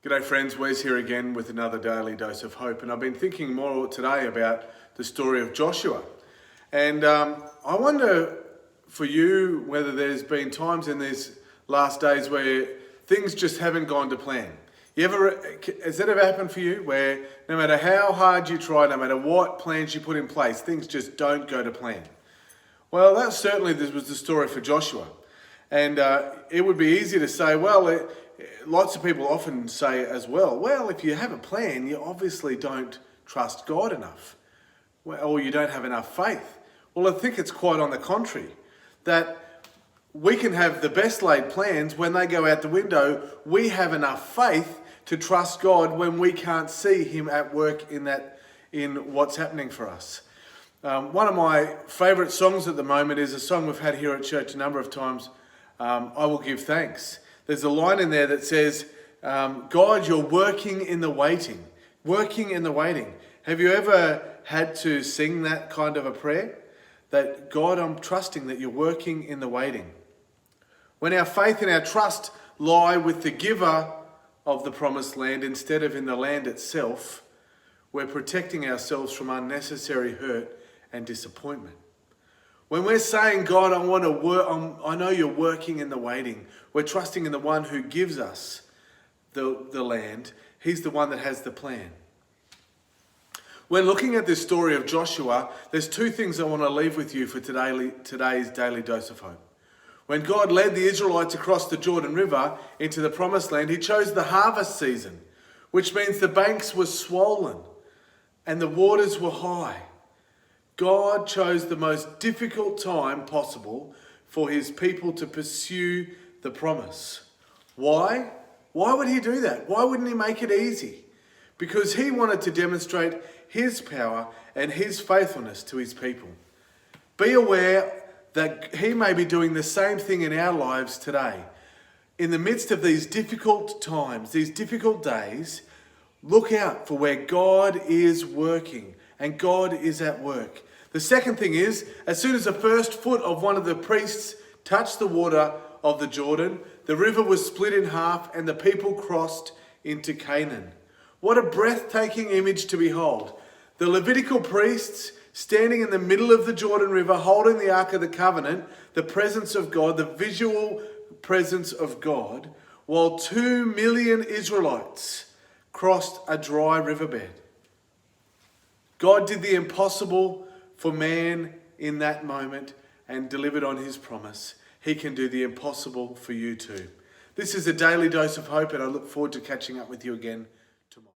G'day friends, Wes here again with another daily dose of hope, and I've been thinking more today about the story of Joshua. And I wonder for you whether there's been times in these last days where things just haven't gone to plan. Has that ever happened for you, where no matter how hard you try, no matter what plans you put in place, things just don't go to plan? Well, this was the story for Joshua. And it would be easy to say, lots of people often say as well, if you have a plan, you obviously don't trust God enough, or you don't have enough faith. Well, I think it's quite on the contrary, that we can have the best laid plans. When they go out the window, we have enough faith to trust God when we can't see Him at work in what's happening for us. One of my favourite songs at the moment is a song we've had here at church a number of times, I Will Give Thanks. There's a line in there that says, God, you're working in the waiting. Working in the waiting. Have you ever had to sing that kind of a prayer? That, God, I'm trusting that you're working in the waiting. When our faith and our trust lie with the giver of the promised land instead of in the land itself, we're protecting ourselves from unnecessary hurt and disappointment. When we're saying, God, I know you're working in the waiting, we're trusting in the one who gives us the land. He's the one that has the plan. When looking at this story of Joshua, there's two things I want to leave with you for today's daily dose of hope. When God led the Israelites across the Jordan River into the promised land, He chose the harvest season, which means the banks were swollen and the waters were high. God chose the most difficult time possible for His people to pursue the promise. Why? Why would He do that? Why wouldn't He make it easy? Because He wanted to demonstrate His power and His faithfulness to His people. Be aware that He may be doing the same thing in our lives today. In the midst of these difficult times, these difficult days, look out for where God is working and God is at work. The second thing is, as soon as the first foot of one of the priests touched the water of the Jordan, the river was split in half and the people crossed into Canaan. What a breathtaking image to behold. The Levitical priests standing in the middle of the Jordan River, holding the Ark of the Covenant, the presence of God, the visual presence of God, while 2 million Israelites crossed a dry riverbed. God did the impossible for man in that moment and delivered on His promise. He can do the impossible for you too. This is a daily dose of hope, and I look forward to catching up with you again